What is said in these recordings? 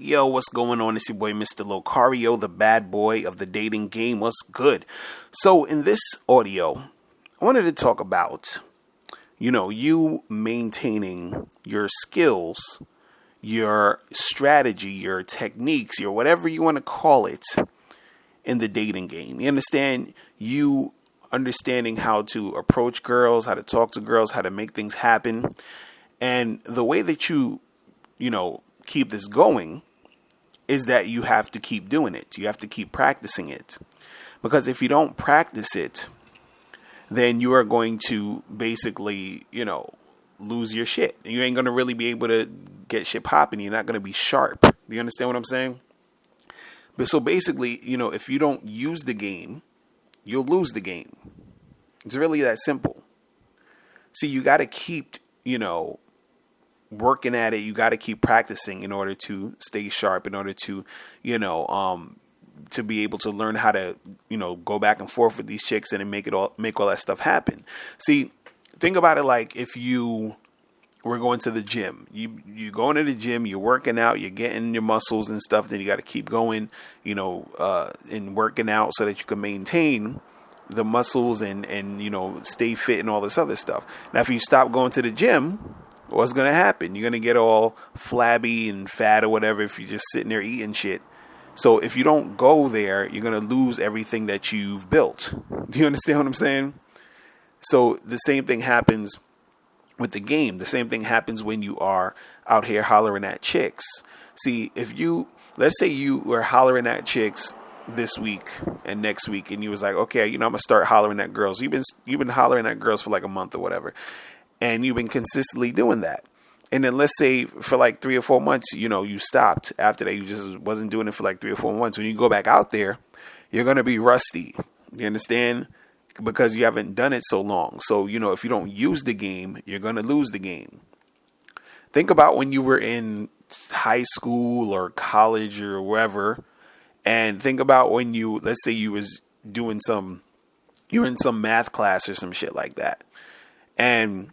Yo, what's going on? It's your boy, Mr. Locario, the bad boy of the dating game. What's good? So, in this audio, I wanted to talk about, you maintaining your skills, your strategy, your techniques, your whatever you want to call it in the dating game. You understand? You understanding how to approach girls, how to talk to girls, how to make things happen. And the way that you keep this going is that you have to keep doing it. You have to keep practicing it. Because if you don't practice it, then you are going to basically, lose your shit. You ain't going to really be able to get shit popping. You're not going to be sharp. Do you understand what I'm saying? But so basically, if you don't use the game, you'll lose the game. It's really that simple. See, you got to keep, working at it. You got to keep practicing in order to stay sharp, in order to, to be able to learn how to, go back and forth with these chicks and make all that stuff happen. See, think about it like if you were going to the gym. You going to the gym, you're working out, you're getting your muscles and stuff. Then you got to keep going, and working out so that you can maintain the muscles and stay fit and all this other stuff. Now, if you stop going to the gym, what's going to happen? You're going to get all flabby and fat or whatever if you're just sitting there eating shit. So if you don't go there, you're going to lose everything that you've built. Do you understand what I'm saying? So the same thing happens with the game. The same thing happens when you are out here hollering at chicks. See, let's say you were hollering at chicks this week and next week, and you was like, okay, I'm going to start hollering at girls. You've been hollering at girls for like a month or whatever. And you've been consistently doing that. And then let's say for like 3 or 4 months, you stopped after that. You just wasn't doing it for like 3 or 4 months. When you go back out there, you're going to be rusty. You understand? Because you haven't done it so long. So, if you don't use the game, you're going to lose the game. Think about when you were in high school or college or wherever. And think about when let's say you was you're in some math class or some shit like that. And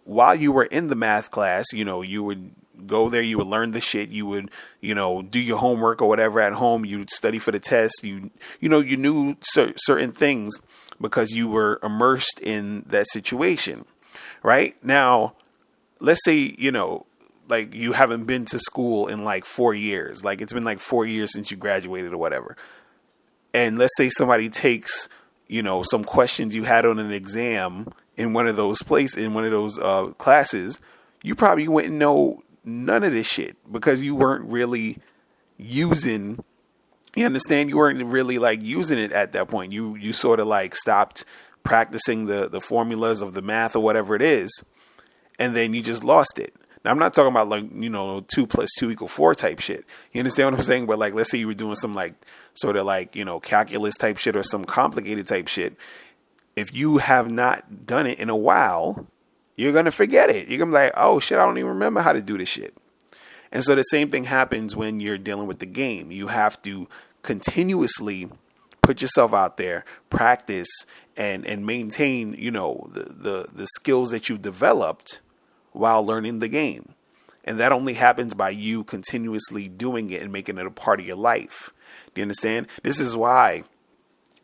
while you were in the math class, you would go there, you would learn the shit, you would, do your homework or whatever at home, you'd study for the test, you knew certain things because you were immersed in that situation, right? Now, let's say, like you haven't been to school in like 4 years, like it's been like 4 years since you graduated or whatever. And let's say somebody takes, some questions you had on an exam in one of those classes, you probably wouldn't know none of this shit because you weren't really using, you understand? You weren't really like using it at that point. You sort of like stopped practicing the formulas of the math or whatever it is. And then you just lost it. Now, I'm not talking about like, 2 + 2 = 4 type shit. You understand what I'm saying? But like, let's say you were doing some like sort of like, calculus type shit or some complicated type shit. If you have not done it in a while, you're going to forget it. You're going to be like, oh shit, I don't even remember how to do this shit. And so the same thing happens when you're dealing with the game. You have to continuously put yourself out there, practice and maintain, the skills that you've developed while learning the game. And that only happens by you continuously doing it and making it a part of your life. Do you understand? This is why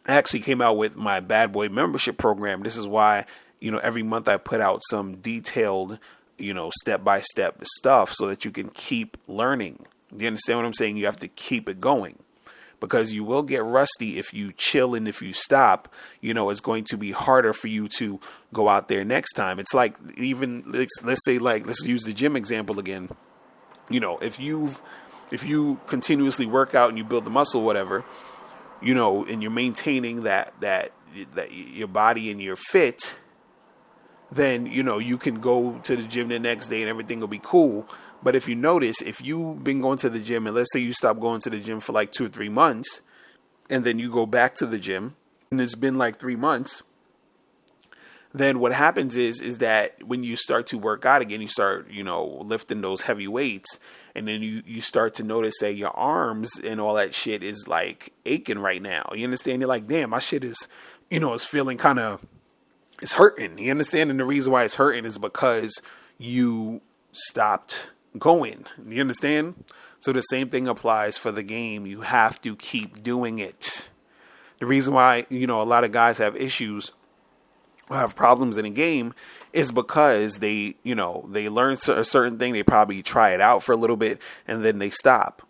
I actually came out with my Bad Boy membership program. This is why, every month I put out some detailed, step-by-step stuff so that you can keep learning. Do you understand what I'm saying? You have to keep it going because you will get rusty if you chill and if you stop. It's going to be harder for you to go out there next time. It's like even let's say like let's use the gym example again. If you continuously work out and you build the muscle, whatever, and you're maintaining that your body and you're fit, then, you can go to the gym the next day and everything will be cool. But if you notice, if you've been going to the gym and let's say you stop going to the gym for like 2 or 3 months and then you go back to the gym and it's been like 3 months, then what happens is that when you start to work out again, you start, lifting those heavy weights. And then you start to notice that your arms and all that shit is like aching right now. You understand? You're like, damn, my shit is, it's feeling kind of, it's hurting. You understand? And the reason why it's hurting is because you stopped going. You understand? So the same thing applies for the game. You have to keep doing it. The reason why, a lot of guys have issues, have problems in a game, is because they learn a certain thing. They probably try it out for a little bit and then they stop.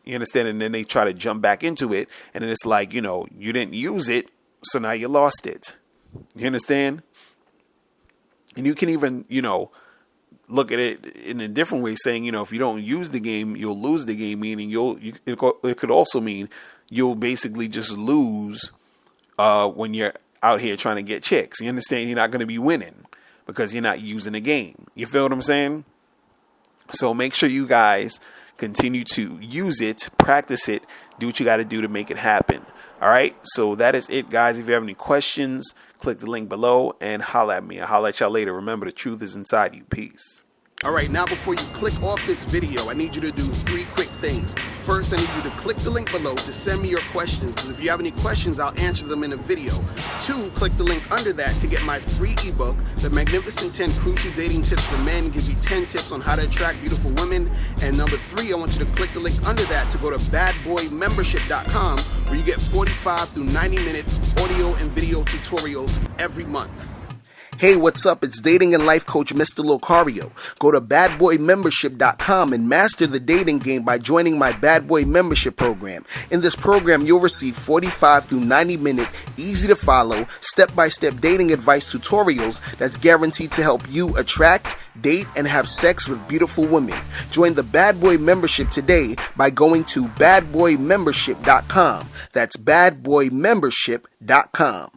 You understand? And then they try to jump back into it. And then it's like, you didn't use it. So now you lost it. You understand? And you can even, look at it in a different way, saying, if you don't use the game, you'll lose the game, meaning it could also mean you'll basically just lose when you're out here trying to get chicks. You understand? You're not going to be winning because you're not using the game. You feel what I'm saying? So make sure you guys continue to use it, practice it, do what you got to do to make it happen. All right. So that is it, guys. If you have any questions, click the link below and holla at me. I'll holla at y'all later. Remember, the truth is inside you. Peace. All right, now before you click off this video, I need you to do 3 quick things. First, I need you to click the link below to send me your questions, because if you have any questions, I'll answer them in a video. 2, click the link under that to get my free ebook, The Magnificent 10 Crucial Dating Tips for Men. It gives you 10 tips on how to attract beautiful women. And number 3, I want you to click the link under that to go to badboymembership.com, where you get 45 through 90-minute audio and video tutorials every month. Hey, what's up? It's dating and life coach Mr. Locario. Go to badboymembership.com and master the dating game by joining my Bad Boy Membership program. In this program, you'll receive 45 through 90-minute, easy-to-follow, step-by-step dating advice tutorials that's guaranteed to help you attract, date, and have sex with beautiful women. Join the Bad Boy Membership today by going to badboymembership.com. That's badboymembership.com.